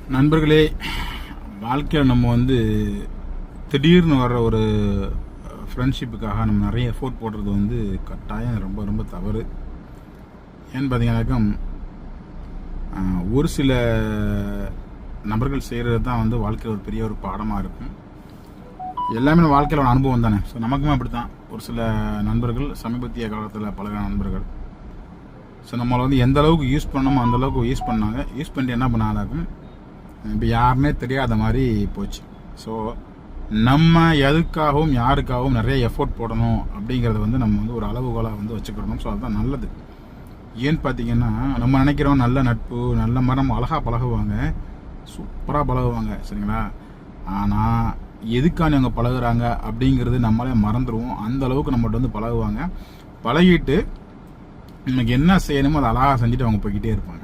நண்பர்களே, வாழ்க்கையில் நம்ம திடீர்னு வர்ற ஒரு ஃப்ரெண்ட்ஷிப்புக்காக நம்ம நிறைய எஃபோர்ட் போடுறது கட்டாயம் ரொம்ப ரொம்ப தவறு. ஏன்னு பார்த்தீங்கன்னாக்கா, ஒரு சில நபர்கள் செய்கிறது தான் வாழ்க்கையில் ஒரு பெரிய ஒரு பாடமாக இருக்கும். எல்லாமே வாழ்க்கையில் ஒரு அனுபவம் தானே. ஸோ நமக்குமே அப்படி தான். ஒரு சில நண்பர்கள் சமீபத்திய காலத்தில் பழகின நண்பர்கள் ஸோ நம்மளை எந்த அளவுக்கு யூஸ் பண்ணணுமோ அந்த அளவுக்கு யூஸ் பண்ணாங்க. யூஸ் பண்ணிட்டு என்ன பண்ணாதாக்கும், இப்போ யாருமே தெரியாத மாதிரி போச்சு. ஸோ நம்ம எதுக்காகவும் யாருக்காகவும் நிறைய எஃபோர்ட் போடணும் அப்படிங்கிறத நம்ம ஒரு அளவுகோலாக வச்சுக்கிடணும். ஸோ அதுதான் நல்லது. ஏன்னு பார்த்தீங்கன்னா, நம்ம நினைக்கிறோம் நல்ல நட்பு, நல்ல மரம் அழகாக பழகுவாங்க, சூப்பராக பழகுவாங்க, சரிங்களா? ஆனால் எதுக்கான அவங்க பழகுறாங்க அப்படிங்கிறது நம்மளே மறந்துடுவோம். அந்த அளவுக்கு நம்மகிட்ட பழகுவாங்க. பழகிட்டு நமக்கு என்ன செய்யணுமோ அதை அழகாக செஞ்சுட்டு அவங்க போய்கிட்டே இருப்பாங்க.